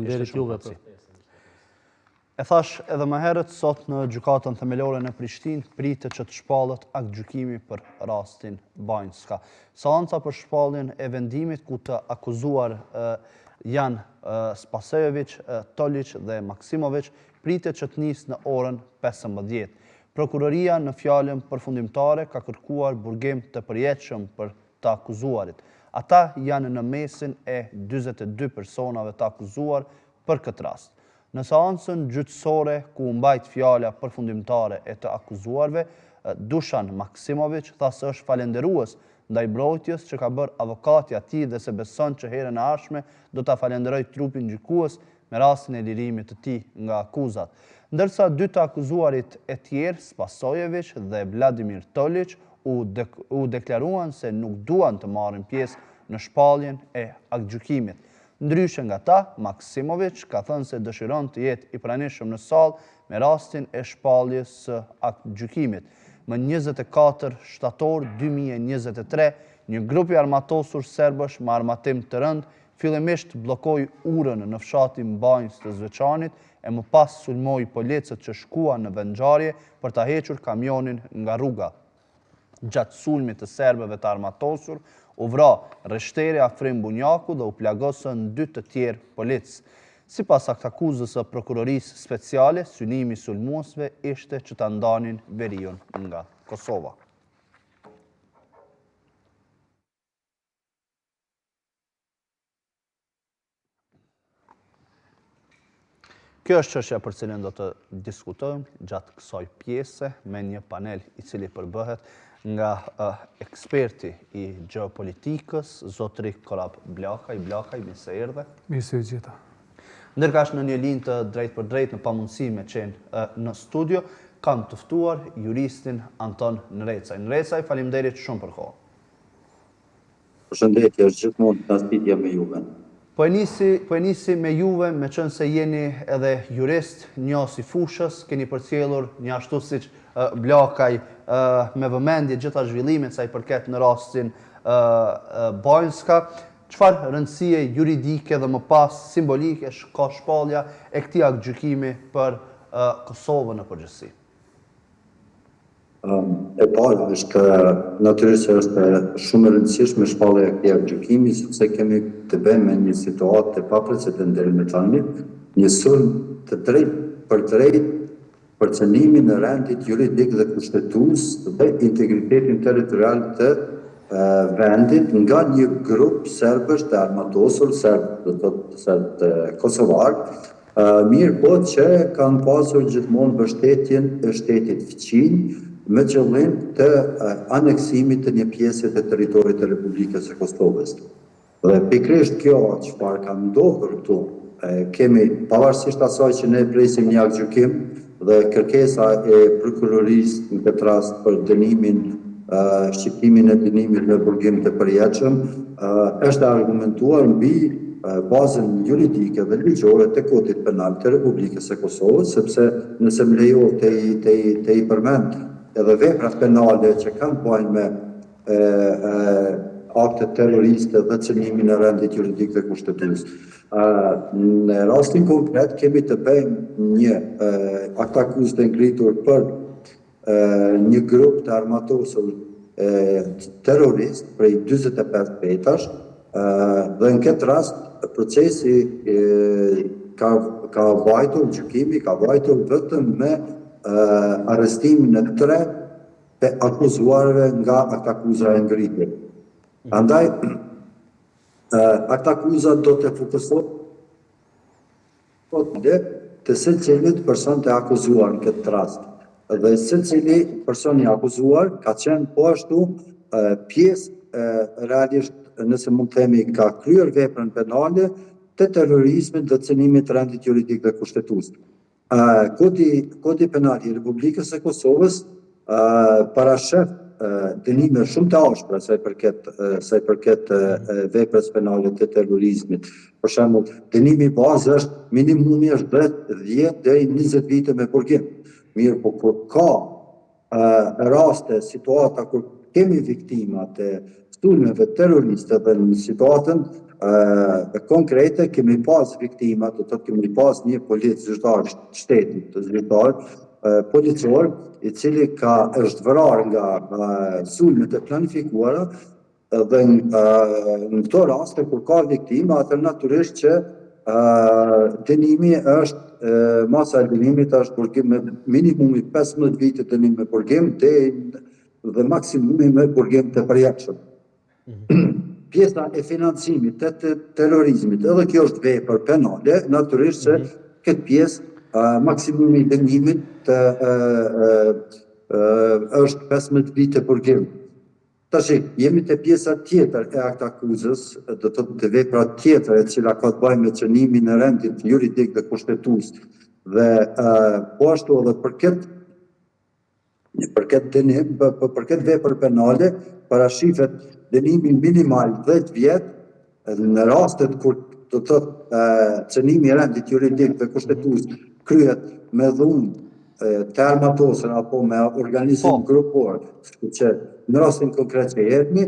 Faleminderit juve për. E thash edhe më herët, sot në gjykatën themelore në Prishtinë pritet që të shpallet aktgjykimi për rastin Banjska. Seanca për shpalljen e vendimit ku të akuzuar janë Spasojević, Tolić dhe Maksimović pritet që të nisë në orën 15. Prokuroria në fjalën përfundimtare ka kërkuar burgim të përjetshëm për të akuzuarit. Ata janë në mesin e 42 personave të akuzuar për këtë rast. Në seancën gjyqësore ku mbajt fjala përfundimtare e të akuzuarve, Dušan Maksimović tha se është falenderues ndaj mbrojtjes që ka bërë avokati atij dhe se beson që herën e ardhshme do ta falenderoj trupin gjykues me rastin e lirimit të tij nga akuzat. Ndërsa dy të akuzuarit e tjerë, Spasojević dhe Vladimir Tolić, u deklaruan se nuk duan të marrin pjesë në shpalljen e aktgjykimit. Ndryshe nga ta, Maksimović ka thënë se dëshiron të jetë i pranishëm në sallë me rastin e shpalljes së aktgjykimit. Më 24 shtator 2023, një grup i armatosur serbësh me armatim të rënd fillimisht bllokoi urën në fshatin Banjës të Zveçanit e më pas sulmoi policët që shkuan në vendngjarje për ta hequr kamionin nga rruga. Gjatë sulmit të serbëve të armatosur, u vra rreshteri afrim Bunjaku dhe u plagosën 2 të tjerë policë. Sipas aktakuzës së prokurorisë speciale, synimi i sulmuesve ishte që ta ndanin veriun nga Kosova. Kjo është çështja për cilën do të diskutojmë gjatë kësaj pjese me një panel i cili përbëhet nga eksperti i gjeopolitikës, zotri Korab Blakaj. Blakaj, mirë se erdhe. Mirë se gjitha. Ndërkaq në një linjë të drejt për drejt në pamundësi me qenë në studio, kam të ftuar juristin Anton Nrecaj. Nrecaj, faleminderit shumë për kohën. Përshëndetje, është gjithmonë dasmitja me juve. Po e nisi me juve, me qenë se jeni edhe jurist, një si fushës, keni përcjellur një ashtu siç Blakaj me vëmendje gjitha zhvillimet sa i përket në rastin Banjska. Çfarë rëndësie juridike dhe më pas simbolike ka shpallja e këtij aktgjykimi për Kosovën në përgjithësi? E parë është natyrisht është shumë e rëndësishme shpallja e këtij aktgjykimi, sepse kemi të bëjmë me një situatë të paprecedentare me tani, një sulm të drejtë për drejtë për cënimin e rendit juridik dhe kushtetues dhe integritetin territorial të vendit nga një grup serbësh të armatosur, të kosovar, mirë po që kanë pasur gjithmonë mbështetjen e shtetit fqinj me qëllim të aneksimit të një pjesë të territorit të Republikës së Kosovës. Dhe pikërisht kjo çfarë ka ndodhur këtu, kemi pavarësisht asaj që ne presim një aktgjykim dhe kërkesa e prokurorisë në këtë rast për dënimin, shqiptimin e dënimit në burgim të përjetshëm, është argumentuar mbi bazën juridike dhe ligjore të Kodit Penal të Republikës së Kosovës, sepse nëse më lejo të i përmend edhe veprat penale që kanë bëjnë me akte terroriste dhe cënimin e rendit juridik dhe kushtetues. Në rastin konkret kemi të bëjmë një aktakuzë të ngritur për një grup të armatosur terrorist prej 45 vetash dhe në këtë rast procesi ka vajtur, gjykimi ka vajtur vetëm me arrestimin e 3 të akuzuarve nga aktakuza e ngritur. Andaj, aktakuza do të fokusohet të secili person të akuzuar në këtë rast. Dhe secili person i akuzuar ka qenë po ashtu pjesë realisht, nëse mund të themi, ka kryer veprën penale të terrorizmit dhe cënimit të rendit juridik dhe kushtetues. Kodi penal i Republikës së Kosovës parashef dënime shumë të ashpra sa i përket veprës penale të terrorizmit. Për shembull, dënimi bazë është minimumi është 10 deri 20 vite me burgim. Mirë, po kur ka raste, situata kur kemi viktima të sulmeve terroriste dhe në situatën konkrete, kemi pas viktimat, do të kemi pas një zyrtar shtetit të zyrtar, policor, i cili është vërar nga sulmet e planifikuara dhe në këto raste kur ka viktima, atë natyrisht që dënimi është, masa e dënimit është burgim me minimumi 15 vite dënim me burgim dhe maksimumi me burgim të përjetshëm. Pjesa e financimit të terrorizmit, edhe kjo është vepër penale, natyrisht që këtë pjesë maksimumi i dënimit është 15 vite burgim. Tashi, jemi të pjesa tjetër e akt akuzës, do të të vepra tjetër e cila ka të bëjë me cënimin e rendit juridik dhe kushtetues. Dhe po ashtu edhe për këtë dënim, për këtë vepër penale, parashifet dënimi minimal 10 vjet, në rastet kur do të cënimi i rendit juridik dhe kushtetues kryhet me dhunë të armatosur apo me organizim grupor, që në rastin konkret që jetëmi,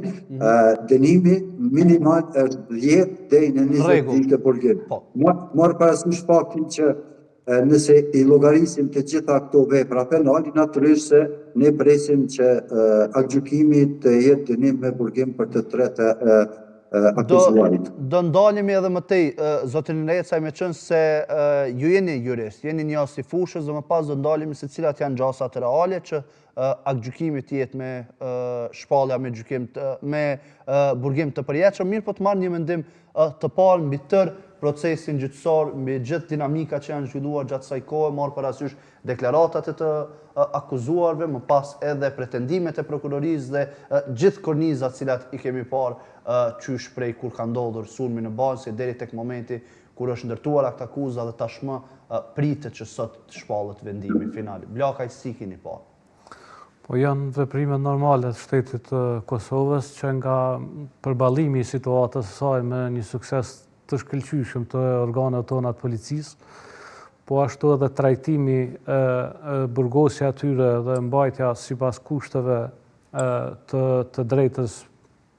dënimi minimal është 10 deri në 20 vite burgim. Marrë parasysh faktin që nëse i llogarisim të gjitha këto vepra penale, natyrisht se ne presim që aktgjykimi të jetë dënim me burgim për të tretë akuzuarit. Do ndalemi edhe më tej, zotin Recaj, me qenë se ju jeni jurist, jeni një as i fushës, dhe më pas do ndalemi se cilat janë gjasat reale që aktgjykimi të jetë me shpallja me burgim të përjetshëm, mirë po të marrë një mendim të parë mbi tërë procesin gjyqësor, mbi gjithë dinamika që janë zhvilluar gjatë kësaj kohe, marrë parasysh deklaratat e të akuzuarve, më pas edhe pretendimet e prokurorisë dhe gjithë kornizat cilat i kemi parë qysh prej kur ka ndodhur sulmi në Banjë deri tek momenti kur është ndërtuar akt akuza dhe tashmë pritet që sot të shpallet vendimi final. Blakaj, si keni parë? Po janë veprime normale të shtetit të Kosovës që nga përballimi i situatës saj me një sukses të shkëlqyshëm të organeve tona të policisë, po ashtu edhe trajtimi burgosja atyre dhe mbajtja sipas kushteve të drejtës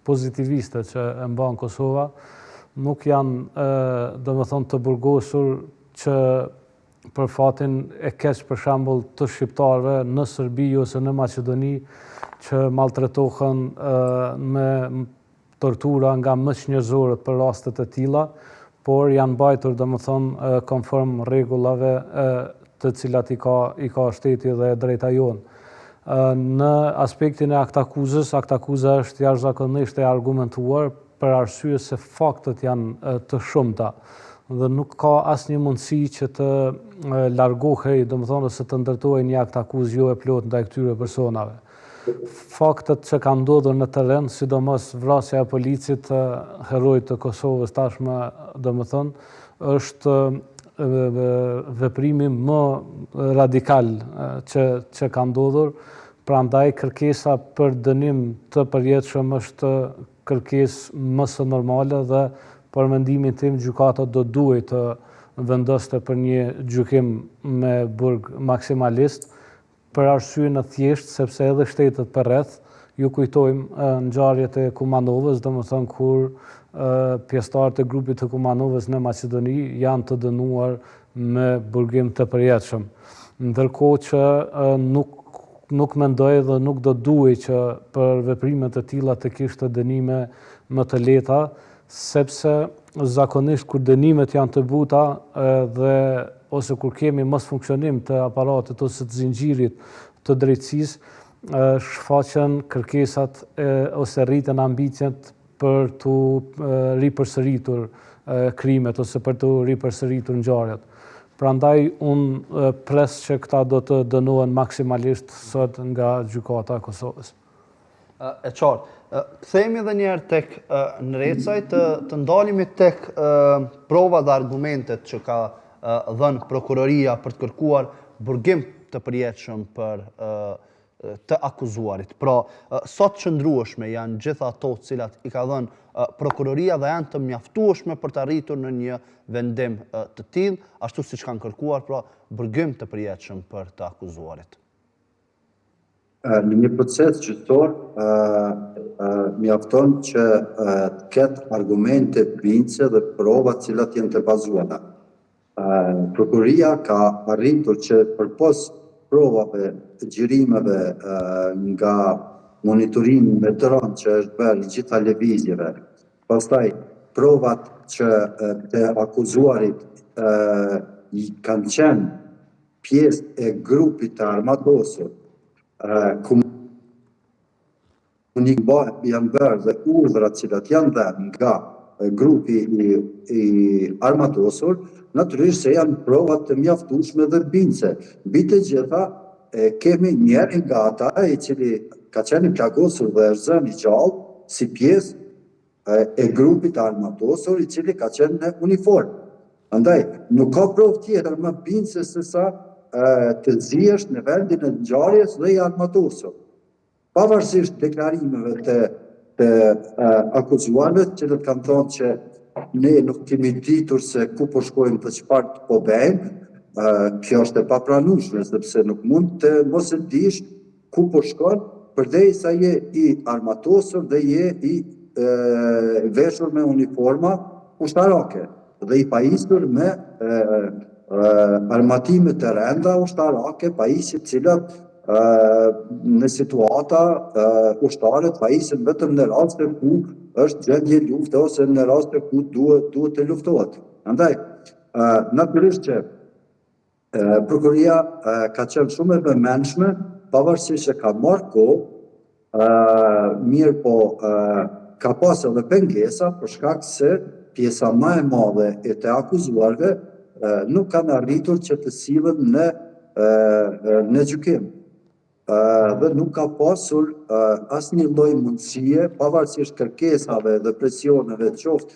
pozitiviste që e mban Kosova, nuk janë domethënë të burgosur që për fatin e keq për shembull të shqiptarëve në Serbi ose në Maqedoni që maltretohen me tortura nga më njerëzore për rastet e tilla, por janë mbajtur domethënë konform rregullave të cilat i ka shteti dhe drejta jonë. Në aspektin e aktakuzës, aktakuza është jashtëzakonisht e argumentuar për arsye se faktet janë të shumta dhe nuk ka asnjë mundësi që të largohej, domethënë se të ndërtohej një aktakuzë jo e plot ndaj këtyre personave. Faktet që kanë ndodhur në terren, sidomos vrasja e policit të herojit të Kosovës tashmë, domethënë, është veprimi më radikal që ka ndodhur, prandaj kërkesa për dënim të përjetshëm është kërkesë më së normale dhe për mendimin tim gjykata do duhet të vendoste për një gjykim me burg maksimalist, për arsye në thjesht sepse edhe shtetet përreth ju kujtojmë ngjarjet e Kumanovës, domethënë kur pjesëtarët e grupit të Kumanovës në Maqedoni janë të dënuar me burgim të përjetshëm. Ndërkohë që nuk mendoj dhe nuk do duhet që për veprimet e tilla të kishte dënime më të lehta, sepse zakonisht kur dënimet janë të buta dhe ose kur kemi mos funksionim të aparatit ose të zinxhirit të drejtësisë, shfaqen kërkesat ose rriten ambicjet për të ripërsëritur krimet ose për të ripërsëritur ngjarjet. Prandaj unë pres që këta do të dënohen maksimalisht sot nga gjykata e Kosovës. E qartë. Kthehemi edhe një herë tek Recaj, të ndalemi tek prova dhe argumentet që ka dhënë prokuroria për të kërkuar burgim të përjetshëm për të akuzuarit. Pra, sot qëndrueshme janë gjitha ato cilat i ka dhënë prokuroria dhe janë të mjaftueshme për të arritur në një vendim të tillë, ashtu siç kanë kërkuar, pra burgim të përjetshëm për të akuzuarit. Në një proces gjyqësor, mjafton që të ketë argumente bindëse dhe prova cilat janë të bazuara. Prokuria ka arritur që përpos provave të gjirimeve nga monitorimi me dron që është bërë gjitha lëvizjeve, pastaj provat që të akuzuarit i kanë qenë pjesë e grupit të armatosur, janë bërë dhe urdhrat cilat janë dhënë nga grupi i armatosur, natyrisht se janë provat të mjaftueshme dhe bindëse. Mbi të gjitha, kemi njërin nga ata i cili ka qenë i plagosur dhe është zënë i gjallë si pjesë e grupit të armatosur i cili ka qenë në uniformë. Andaj, nuk ka provë tjetër më bindëse se sa të zihesh në vendin e ngjarjes dhe i armatosur. Pavarësisht deklarimeve të akuzuarëve, që do të kanë thonë që ne nuk kemi ditur se ku po shkojmë dhe çfarë po bëjmë, kjo është e papranueshme, sepse nuk mund të mos e dish ku po shkon, përderisa je i armatosur dhe je i veshur me uniforma ushtarake dhe i pajisur me armatime të renda ushtarake, pajisje cilat në situata ushtarët pajisën vetëm në raste ku është gjendje lufte ose në raste ku duhet të luftohet. Andaj, natyrisht që prokuria ka qenë shumë e vëmendshme, pavarësisht që ka marrë kohë, mirë po ka pas edhe pengesa për shkak se pjesa më e madhe e të akuzuarve nuk kanë arritur që të sillen në gjykim. Dhe nuk ka pasur asnjë lloj mundësie, pavarësisht kërkesave dhe presioneve qoftë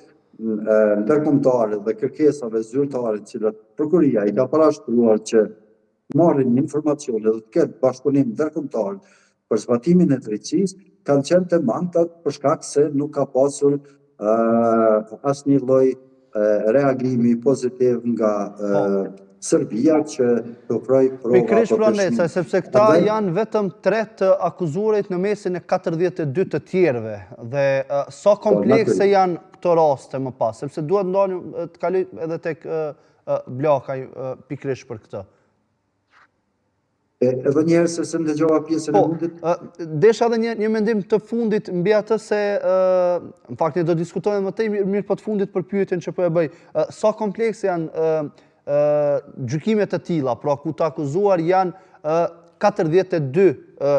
ndërkombëtare dhe kërkesave zyrtare të cilat prokuria i ka parashtruar që marrin informacione dhe të ketë bashkëpunim ndërkombëtar për zbatimin e drejtësisë, kanë qenë të mangët për shkak se nuk ka pasur asnjë lloj reagimi pozitiv nga Serbia që të ofrojë prova. Pikërisht Neca, sepse këta janë vetëm 3 të akuzuarit në mesin e 42 të tjerëve dhe sa komplekse janë këto raste më pas, sepse duhet ndonjë të kaloj edhe tek Blakaj pikërisht për këtë. Edhe njerë se se ndëgjova pjesën e fundit. Desha edhe një mendim të fundit mbi atë se, në fakt ne do diskutojmë më tej mirë po të fundit për pyetjen që po e bëj. Sa komplekse janë gjykimet e tilla, pra ku të akuzuar janë 42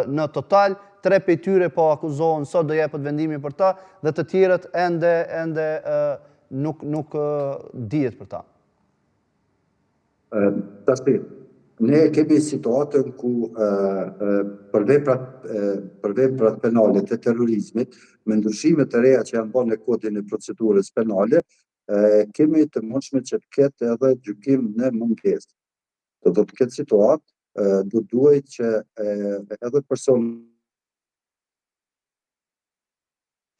në total, 3 prej tyre po akuzohen sot do jepet vendimi për ta dhe të tjerët ende nuk dihet për ta. Tashti, ne kemi situatën ku për veprat penale të terrorizmit, me ndryshimet të reja që janë bërë në kodin e procedurës penale, kemi të mundshme që të ketë edhe gjykim në mungesë. Do të ketë situatë, do duhet që edhe person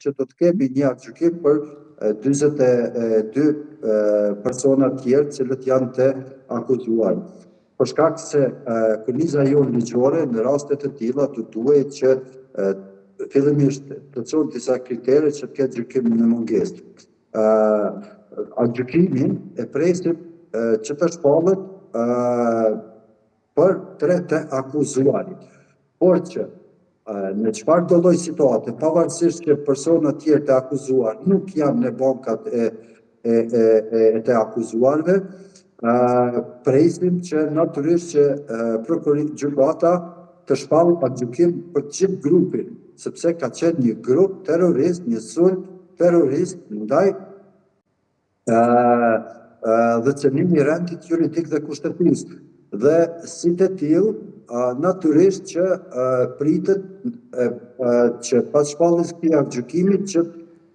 që do të kemi një gjykim për 42 persona tjerë cilët janë të akuzuar. Për shkak se korniza jonë ligjore në rastet e tilla do duhet që fillimisht të çon disa kritere që të ketë gjykim në mungesë. Gjykimin e presim që të shpallet për 3 të akuzuarit. Por që në çfarë do lloj situate, pavarësisht që personat tjerë të akuzuar nuk janë në bankat e të akuzuarve, presim që natyrisht që gjykata të shpallë pa gjykim për gjithë grupin, sepse ka qenë një grup terrorist, një sulm terrorist ndaj dhe cënimi i rendit juridik dhe kushtetisë. Dhe si të tillë, natyrisht që pritet që pas shpalljes këtij gjykimit që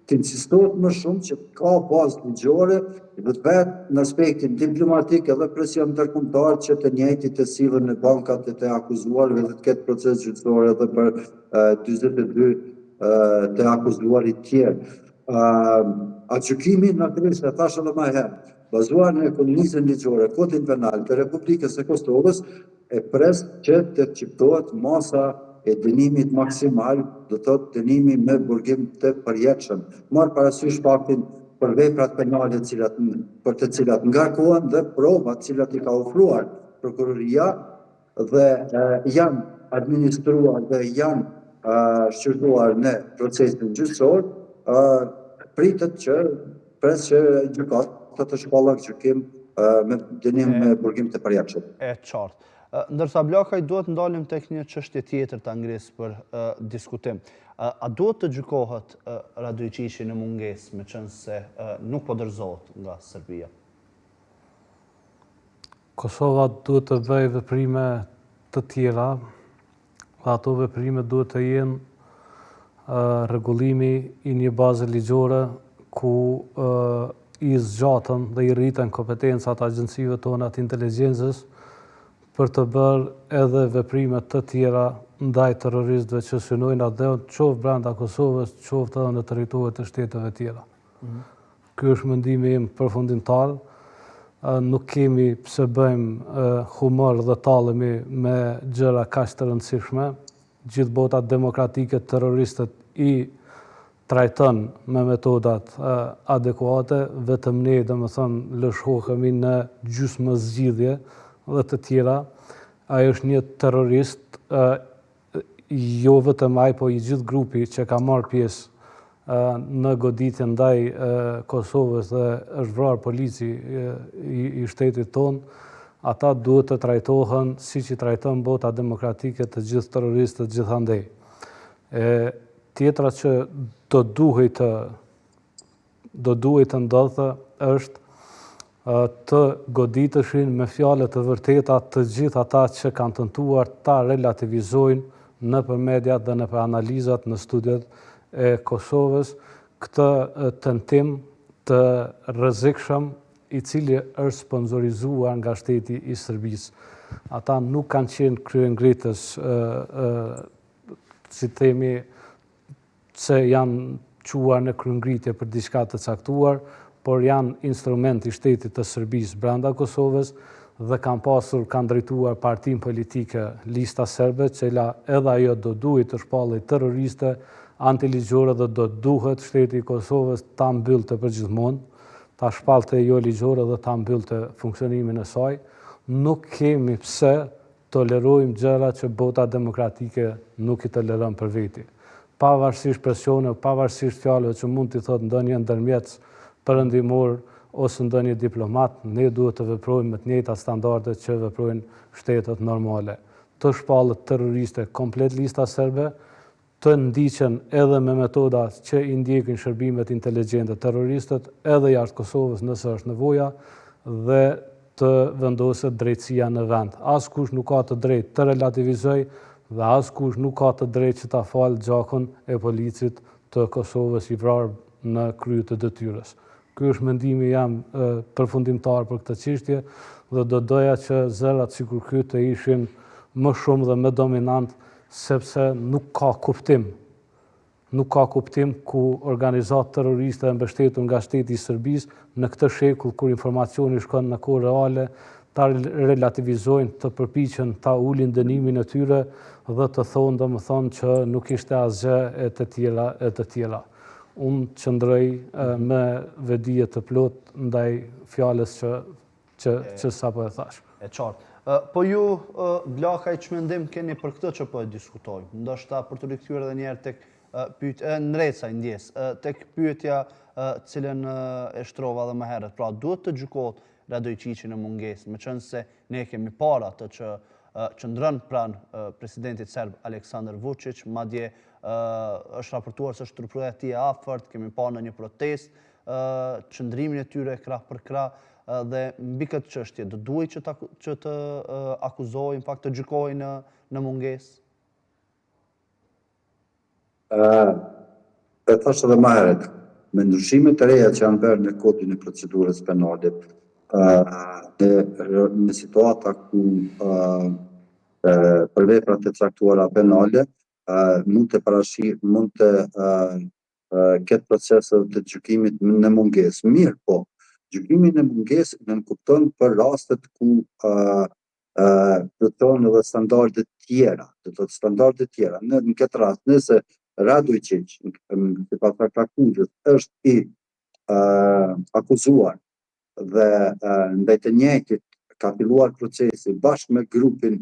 të insistohet më shumë që ka bazë ligjore dhe të vetë në aspektin diplomatik edhe presion ndërkombëtar që të njëjtit të sillen në bankat e të akuzuarve dhe të ketë proces gjyqësor edhe për 42 të akuzuarit tjerë. Gjykimi natyrisht e thash edhe më herë, bazuar në kornizën ligjore, kodin penal të Republikës së Kosovës, e pres që të çiptohet masa e dënimit maksimal, do thotë dënimi me burgim të përjetshëm. Marr parasysh faktin për veprat penale për të cilat ngarkohen dhe provat të cilat i ka ofruar prokuroria dhe janë administruar dhe janë shqyrtuar në procesin gjyqësor, pritet që gjykata të shpallën gjykim me dënim me burgim të përjetshëm. E qartë. Ndërsa Blakaj duhet ndalim tek një çështje tjetër ta ngrisë për diskutim. A duhet të gjykohet Radojqiqi në mungesë, meqense se nuk po dorëzohet nga Serbia? Kosova duhet të bëjë veprime të tjera, dhe ato veprime duhet të jenë rregullimi i një baze ligjore ku i zgjatën dhe i rritën kompetencat agjencive tona të inteligjencës për të bërë edhe veprime të tjera ndaj terroristëve që synojnë atë qoftë brenda Kosovës, qoftë edhe në territoret të shteteve tjera. Ky është mendimi im përfundimtar. Nuk kemi pse bëjmë humor dhe tallemi me gjëra kaq të rëndësishme. Gjithë botat demokratike terroristët i trajton me metodat adekuate, vetëm ne domethënë lëshohemi në gjysmëzgjidhje dhe të tjera. Ai është një terrorist, jo vetëm ai, po i gjithë grupi që ka marrë pjesë në goditje ndaj Kosovës dhe është vrarë polici i shtetit tonë, ata duhet të trajtohen siç i trajton bota demokratike të gjithë terroristët gjithandej. Tjetra që do duhet të ndodhte është të goditeshin me fjalë të vërteta të gjithë ata që kanë tentuar ta relativizojnë nëpër mediat dhe nëpër analizat në studiet e Kosovës këtë tentim të rrezikshëm i cili është sponsorizuar nga shteti i Serbisë. Ata nuk kanë qenë kryengritës, si themi, se janë quar në kryengritje për diçka të caktuar, por janë instrument i shtetit të Serbisë brenda Kosovës dhe kanë drejtuar partinë politike Lista Serbe, cila edhe ajo do duhet të shpallej terroriste antiligjore dhe do duhet shteti i Kosovës ta mbyllte përgjithmonë, ta shpallte jo ligjore dhe ta mbyllte funksionimin e saj. Nuk kemi pse tolerojmë gjëra që bota demokratike nuk i toleron për veti. Pavarësisht presioneve, pavarësisht fjalëve që mund t'i thotë ndonjë ndërmjetës perëndimor ose ndonjë diplomat, ne duhet të veprojmë me të njëjta standarde që veprojnë shtetet normale. Të shpallët terroriste komplet Lista Serbe, të ndiqen edhe me metoda që i ndjekin shërbimet inteligjente terroristët edhe jashtë Kosovës nëse është nevoja dhe të vendoset drejtësia në vend. Askush nuk ka të drejtë të relativizoj dhe askush nuk ka të drejtë që ta falë gjakun e policit të Kosovës i vrarë në krye të detyrës. Ky është mendimi jam përfundimtar për këtë çështje dhe do doja që zërat sikur ky të ishin më shumë dhe më dominant, sepse nuk ka kuptim. Nuk ka kuptim ku organizatë terroriste e mbështetur nga shteti i Serbisë në këtë shekull kur informacioni shkon në kohë reale, ta relativizojnë, të përpiqen ta ulin dënimin e tyre dhe të thonë domethënë që nuk ishte asgjë e të tjera. Unë qëndroj me vedije të plot ndaj fjalës që sapo e thash. E qartë. Po ju, Blakaj, ç'mendim keni për këtë që po e diskutojmë? Ndoshta për të rikthyer edhe një herë tek në Recaj ndjes, tek pyetja cilën e shtrova edhe më herët. Pra, duhet të gjykohet Radojqiqi në mungesë, meqense ne kemi para atë që qëndron pranë presidentit serb Aleksandar Vučić, madje është raportuar se shtrupruja e tij e afërt, kemi parë në një protestë, qëndrimin e tyre krah për krah dhe mbi këtë çështje do duhet që të akuzohen, fakt të gjykohen në mungesë. E thash edhe më herët, me ndryshimet e reja që janë bërë në kodin e procedurës penale, në situata ku për veprat e caktuara penale mund të ketë procese të gjykimit në mungesë. Mirë, po, gjykimi në mungesë nënkupton për rastet ku do të thonë edhe standardet tjera, Në këtë rast, nëse Radojčić, sipas akuzës, është i akuzuar dhe ndaj të njëjtit ka filluar procesi bashkë me grupin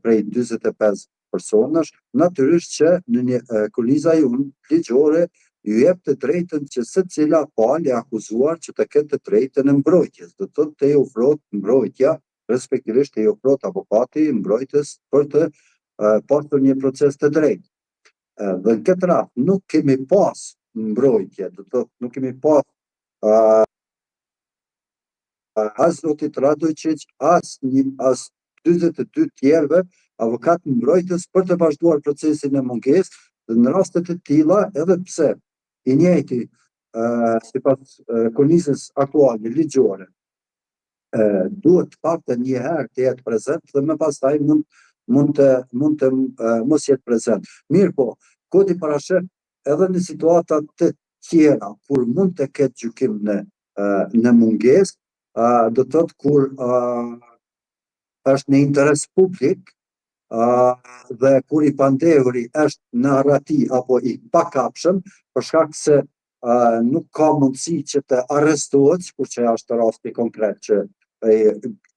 prej 45 personash, natyrisht që në një korniza jonë ligjore ju jep të drejtën që secila palë e akuzuar që të ketë të drejtën e mbrojtjes, do të thotë të ofrohet mbrojtja, respektivisht të ofrohet avokati mbrojtës për të pasur një proces të drejtë. Dhe në këtë rast nuk kemi pas mbrojtje, do të thotë nuk kemi pas as zotit Radojčić, as 42 tjerëve avokat mbrojtës për të vazhduar procesin e mungesë, dhe në rastet e tilla, edhe pse i njëjti sipas kornizës aktuale ligjore duhet paktën një herë të jetë prezent dhe më pastaj mund të mos jetë prezent. Mirë po, kodi parashef edhe në situatat të tjera kur mund të ketë gjykim në mungesë, do të thotë kur është në interes publik dhe kur i pandehuri është në arrati apo i pakapshëm, për shkak se nuk ka mundësi që të arrestohet, kur që është rasti konkret që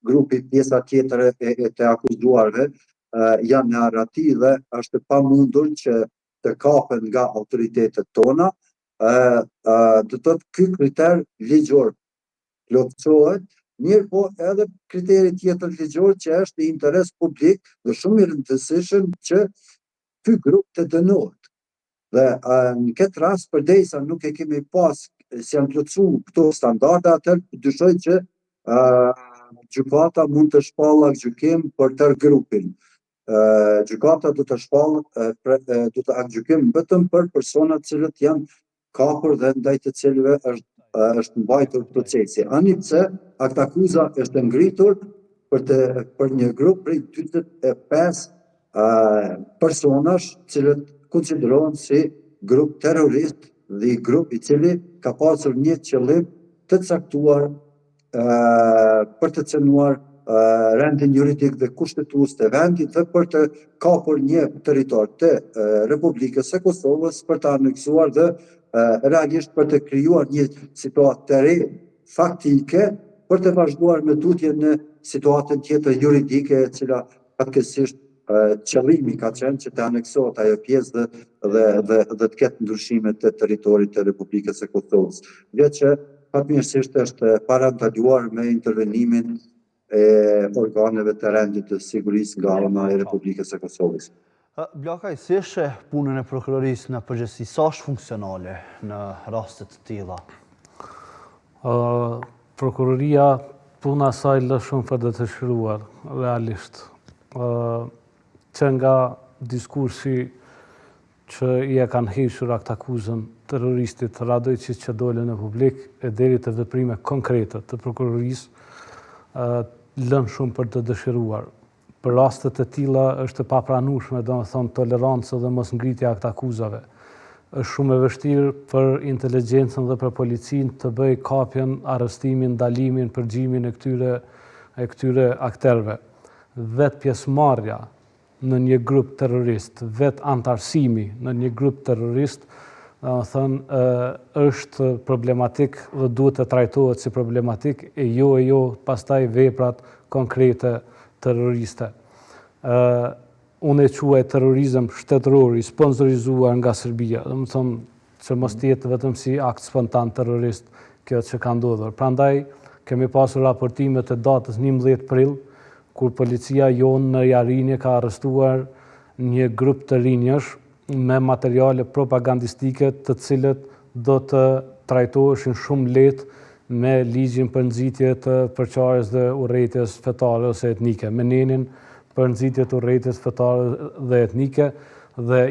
grupi pjesa tjetër e të akuzuarve janë në arrati dhe është pamundur që të kapen nga autoritetet tona, do të thotë ky kriter ligjor plotësohet, mirë po edhe kriteri tjetër ligjor që është i interes publik dhe shumë i rëndësishëm që ky grup të dënohet. Dhe në këtë rast përderisa nuk e kemi pas si janë plotësuar këto standarde, atëherë dyshoj që gjykata mund të shpallë aktgjykim për tërë grupin. Gjykata do të aktgjykim vetëm për personat cilët janë kapur dhe ndaj të cilëve është mbajtur procesi. Ani pse aktakuza është ngritur për një grup prej 45 personash cilët konsiderohen si grup terrorist dhe grup i cili ka pasur një qëllim të caktuar për të cënuar rendin juridik dhe kushtetues të vendit dhe për të kapur një territor të Republikës së Kosovës, për të aneksuar dhe realisht për të krijuar një situatë të re faktike për të vazhduar me tutje në situatën tjetër juridike e cila fatkeqësisht qëllimi ka qenë që të aneksohet ajo pjesë dhe të ketë ndryshime të territorit të Republikës së Kosovës. Dhe që fatmirësisht është parandaluar me intervenimin e organeve të rendit të sigurisë nga ana e Republikës së Kosovës. Blakaj, si është punën e prokurorisë në përgjithësi, sa është funksionale në rastet të tilla? Prokuroria, puna saj lë shumë për të shkruar, realisht. Që nga diskursi që i e kanë hequr aktakuzën terroristit Radojčić që dole në publik e deri të veprime konkrete të prokurorisë, lën shumë për të dëshiruar. Për rastet e tilla është e papranueshme, domethënë tolerancë dhe mos ngritja e aktakuzave. Është shumë e vështirë për inteligjencën dhe për policinë të bëjë kapjen, arrestimin, ndalimin, përgjimin e këtyre akterëve. Vetë pjesëmarrja në një grup terrorist, vetë antarësimi në një grup terrorist, është problematik dhe duhet të trajtohet si problematik e jo pastaj veprat konkrete terroriste. Unë e quaj terrorizëm shtetëror i sponsorizuar nga Serbia, dhe më thonë që mos tjetë vetëm si akt spontan terrorist kjo që ka ndodhur. Prandaj kemi pasur raportimet e datës 11 prill, kur policia jonë në Jarinje ka arrestuar një grup të rinjësh me materiale propagandistike të cilët do të trajtoheshin shumë lehtë me ligjin për nxitje të përçarjes dhe urrëties fetare ose etnike, me nenin për nxitje të urrëties fetare dhe etnike, dhe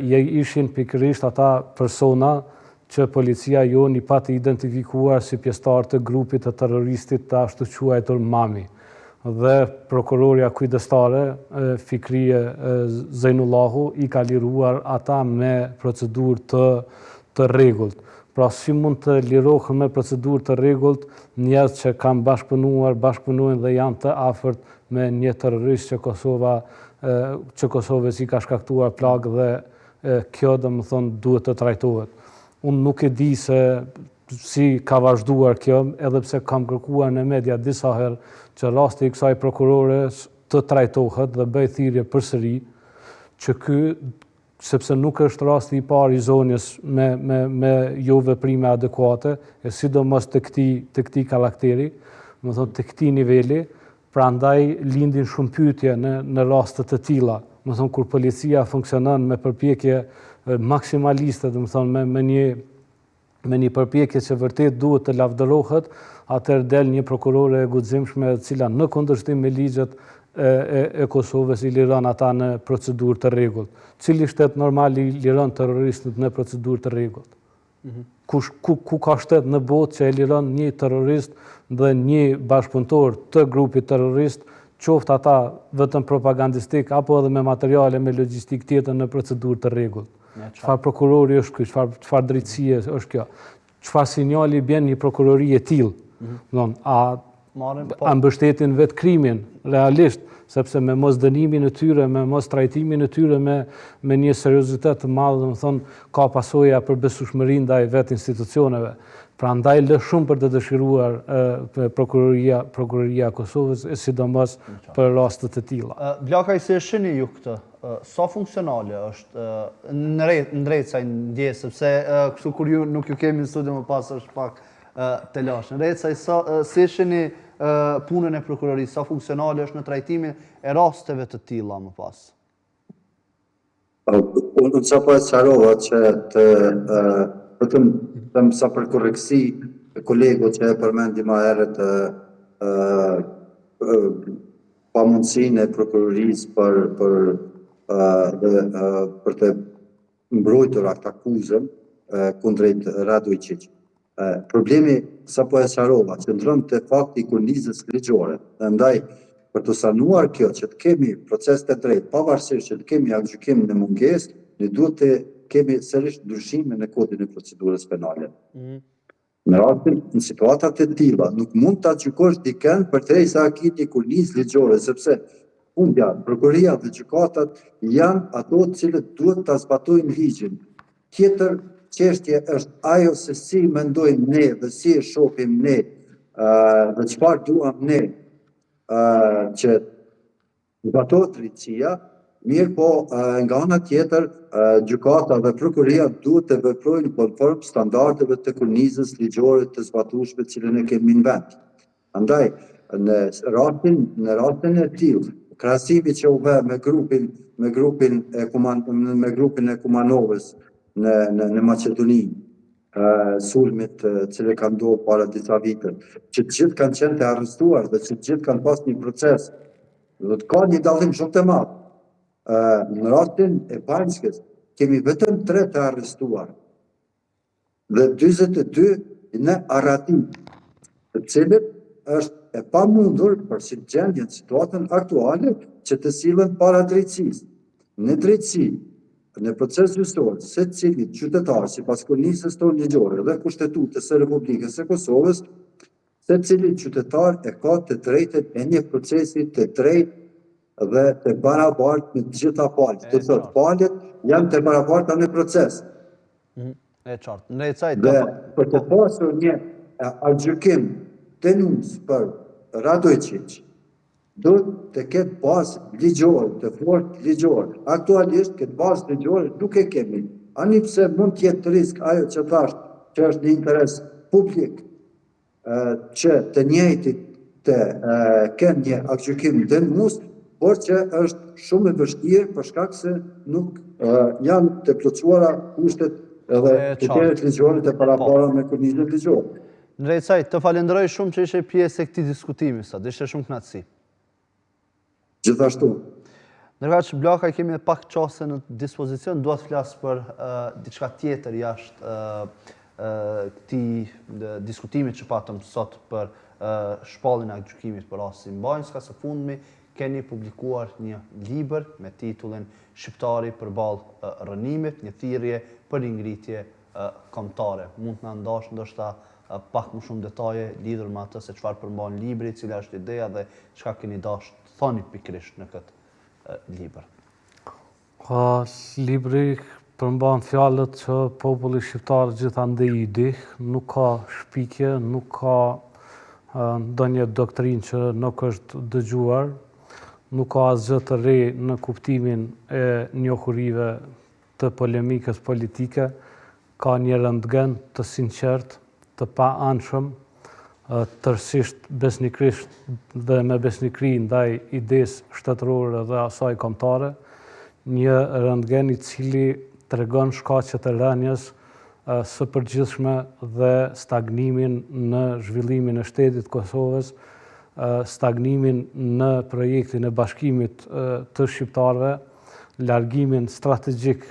ishin pikërisht ata persona që policia jonë i pati identifikuar si pjesëtar të grupit të terroristit të ashtu quajtur Mami. Dhe prokuroria kujdestare, Fikrije Zejnullahu, i ka liruar ata me procedurë të rregullt. Pra si mund të lirohen me procedurë të rregullt njerëz që kanë bashkëpunojnë dhe janë të afërt me një terrorist që Kosovës i ka shkaktuar plagë dhe kjo domethënë duhet të trajtohet. Unë nuk e di se si ka vazhduar kjo, edhe pse kam kërkuar në media disa herë që rasti i kësaj prokurores të trajtohet dhe bëj thirrje përsëri që sepse nuk është rasti i parë i zonës me jo veprime adekuate, e sidomos të këtij karakteri, do të thotë të këtij niveli, prandaj lindin shumë pyetje në raste të tilla. Do të thonë kur policia funksionon me përpjekje maksimaliste, do të thonë me një përpjekje që vërtet duhet të lavdërohet, atëherë del një prokurore e guximshme e cila në kundërshtim me ligjet e Kosovës i liron ata në procedurë të rregullt. Cili shtet normal i liron terroristët në procedurë të rregullt? Ku ka shtet në botë që e liron një terrorist dhe një bashkëpunëtor të grupit terrorist, qoftë ata vetëm propagandistik apo edhe me materiale me logjistik tjetër në procedurë të rregullt? Çfarë prokurori është ky? Çfarë drejtësie është kjo? Çfarë sinjali bën një prokurori e tillë? A mbështetin vetë krimin, realisht, sepse me mos dënimin e tyre, me mos trajtimin e tyre me një seriozitet të madh, do të thonë, ka pasoja për besueshmëri ndaj vetë institucioneve. Prandaj lë shumë për të dëshiruar prokuroria e Kosovës, e sidomos për raste të tilla. Blakaj, si e shihni ju këtë? Sa funksionale është në drejt sa ndje, sepse kështu kur ju nuk ju kemi në studio më pas është pak të lashë. Në drejt sa si e shihni punën e prokurorisë, sa funksionale është në trajtimin e rasteve të tilla më pas? Unë sa po e sqarova që vetëm sa për korreksi kolegu që e përmendi më herët pamundësinë e prokurorisë për të mbrojtur atë akuzën kundrejt Radojčić. Problemi, sa po e sqarova, qëndron te fakti i kornizës ligjore. Prandaj, për të sanuar kjo, që të kemi proces të drejtë, pavarësisht që të kemi aktgjykim në mungesë, ne duhet të kemi sërish ndryshime në kodin e procedurës penale. Në situatat e tilla, nuk mund ta gjykosh dikën përderisa ka një kornizë ligjore, sepse prokuria dhe gjykatat janë ato të cilët duhet ta zbatojnë ligjin. Tjetër çështje është ajo se si mendojmë ne dhe si e shohim ne dhe çfarë duam ne që zbatohet drejtësia, mirë po nga ana tjetër gjykata dhe prokuria duhet të veprojnë konform standardeve të kornizës ligjore të zbatueshme të cilën e kemi në vend. Andaj, në rastin e tillë, krahasimi që u bë me grupin e Kumanovës në Maqedoni, sulmit që ka ndodhur para disa viteve, që të gjithë kanë qenë të arrestuar dhe që të gjithë kanë pas një proces, do të ka një dallim shumë të madh. Në rastin e Banjskës kemi vetëm 3 të arrestuar dhe 42 në arretim, të cilët është e pamundur për si gjendjen situatën aktuale që të sillen para drejtësisë. Në drejtësi, në proces gjyqësor, secili qytetar sipas kornizës tonë ligjore dhe Kushtetutës së Republikës së Kosovës, secili qytetar e ka të drejtat e një procesi të drejtë dhe të barabartë në të gjitha palët. Të thotë, palët janë të barabarta në proces. E qartë. Dhe për të pasur një aktgjykim denuncë për Radojčić, do të ketë bazë ligjore, të fortë ligjore. Aktualisht këtë bazë ligjore nuk e kemi. Ani pse mund të jetë risk ajo që thash që është një interes publik që të njëjtit të kenë një aktgjykim denuncë, por që është shumë e vështirë për shkak se nuk janë të plotësuara kushtet edhe kriteret ligjore të parapara me kornizën ligjore. Në drejtësaj, të falenderoj shumë që ishe pjesë e këtij diskutimi sot. Ishte shumë kënaqësi. Gjithashtu. Ndërkaq Blakaj kemi pak çaste në dispozicion, dua të flas për diçka tjetër jashtë këtij diskutimi që patëm sot për shpalljen e aktgjykimit për rastin Banjska. Së fundmi keni publikuar një libër me titullin Shqiptari përballë rënimit, një thirrje për ngritje kombëtare. Mund të na ndash ndoshta pak më shumë detaje lidhur me atë se çfarë përmban libri, cila është ideja dhe çka keni dashur të thoni pikërisht në këtë libër. Libri përmban fjalët që populli shqiptar gjithandej i dih, nuk ka shpikje, nuk ka ndonjë doktrinë që nuk është dëgjuar, nuk ka asgjë të re në kuptimin e njohurive të polemikës politike, ka një rëndgen të sinqert, të pa-anshëm, tërësisht besnikrisht dhe me besnikri ndaj idesë shtetërore dhe asaj kombëtare, një rëndgen i cili tregon shkaqet e rënjes së përgjithshme dhe stagnimin në zhvillimin e shtetit Kosovës, stagnimin në projektin e bashkimit të shqiptarëve, largimin strategjik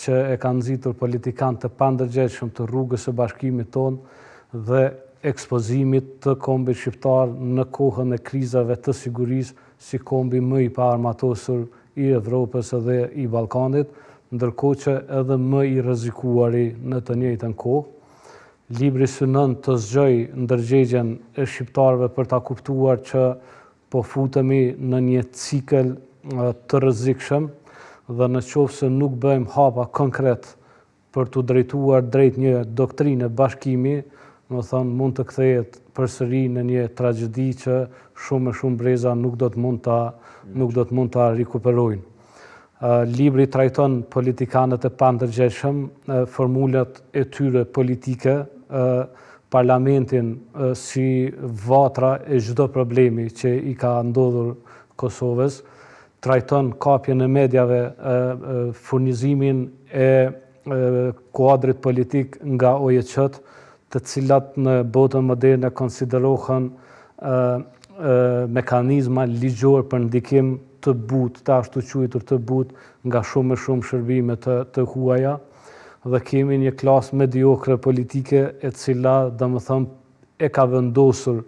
që e kanë nxitur politikanë të pandërgjegjshëm të rrugës së bashkimit tonë dhe ekspozimit të kombit shqiptar në kohën e krizave të sigurisë si kombi më i paarmatosur i Evropës dhe i Ballkanit, ndërkohë që edhe më i rrezikuari në të njëjtën kohë. Libri synon të zgjojë ndërgjegjen e shqiptarëve për ta kuptuar që po futemi në një cikël të rrezikshëm dhe në qoftë se nuk bëjmë hapa konkret për të drejtuar drejt një doktrine bashkimi, mund të kthehet përsëri në një tragjedi që shumë e shumë breza nuk do të mund ta rikuperojnë. Libri trajton politikanët e pandërgjegjshëm, formulat e tyre politike, parlamentin si vatra e çdo problemi që i ka ndodhur Kosovës, trajton kapjen e mediave, furnizimin e kuadrit politik nga OJQ-t, të cilat në botën moderne konsiderohen mekanizma ligjor për ndikim të butë, të ashtu quajtur të butë, nga shumë e shumë shërbime të huaja, dhe kemi një klasë mediokre politike e cila, domethënë, e ka vendosur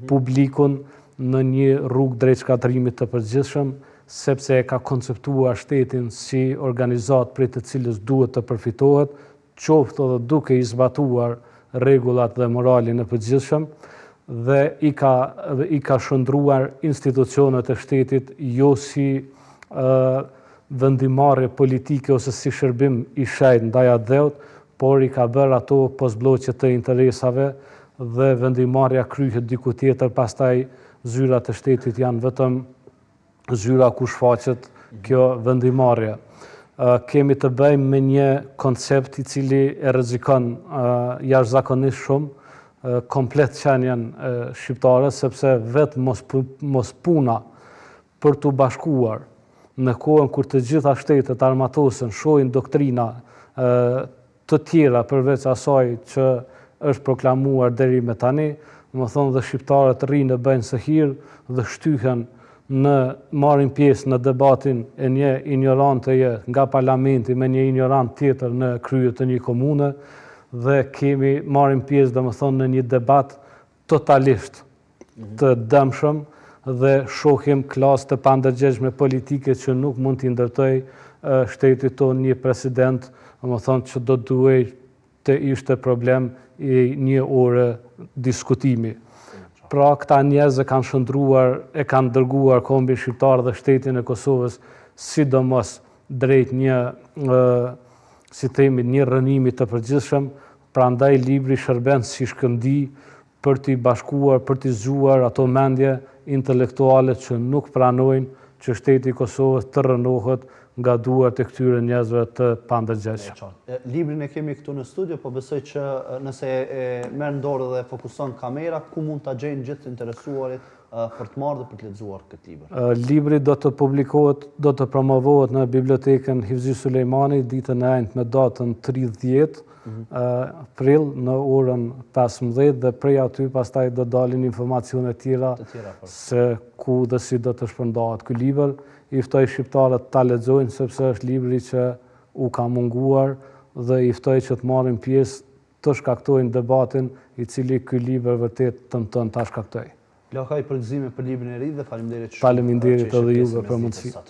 publikun në një rrugë drejt shkatërimit të përgjithshëm, sepse e ka konceptuar shtetin si organizat prej të cilës duhet të përfitohet, qoftë edhe duke i zbatuar rregullat dhe moralin e përgjithshëm, dhe i ka shndruar institucionet e shtetit jo si vendimarrje politike ose si shërbim i shejt ndaj atdheut, por i ka bërë ato pozbloqje të interesave dhe vendimarrja kryhet diku tjetër, pastaj zyrat e shtetit janë vetëm zyra ku shfaqet kjo vendimarrje. Kemi të bëjmë me një koncept i cili e rrezikon jashtëzakonisht shumë komplet qenjen shqiptare, sepse vetë mos puna për të bashkuar në kohën kur të gjitha shtetet armatosen, shohin doktrina të tjera përveç asaj që është proklamuar deri me tani, dhe shqiptarët rrinë bëjnë së hirë dhe shtyhen në marrin pjesë në debatin e një ignoranteje nga parlamenti me një ignorant tjetër në krye të një komune, dhe kemi marrin pjesë në një debat totalisht të dëmshëm dhe shohim klasë të pandërgjegjshme politike që nuk mund t'i ndërtoj shtetit tonë një president, që do duhej të ishte problem i një ore diskutimi. Pra, këta njerëz e kanë shndruar, e kanë dërguar kombin shqiptar dhe shtetin e Kosovës, sidomos drejt një rënimi të përgjithshëm, prandaj libri shërben si shkëndi për t'i bashkuar, për t'i zgjuar ato mendje intelektuale që nuk pranojnë që shteti i Kosovës të rënohet nga duart e këtyre njerëzve të pandërgjegjshëm. Librin e kemi këtu në studio, po besoj që nëse e merr në dorë dhe fokuson kamera, ku mund ta gjejnë gjithë të interesuarit për të marrë dhe për të lexuar këtë libër? Libri do të publikohet, do të promovohet në bibliotekën Hivzi Sulejmani ditën e njëjtë me datën 30 prill në orën 15 dhe prej aty pastaj do dalin informacione tjera se ku dhe si do të shpërndahet ky libër. I ftoj shqiptarët ta lexojnë sepse është libri që u ka munguar dhe i ftoj që të marrin pjesë, të shkaktojnë debatin i cili ky libër vërtet tenton ta shkaktojë. Plakaj përgëzime për librin e ri dhe faleminderit shumë. Faleminderit edhe juve për mundësinë.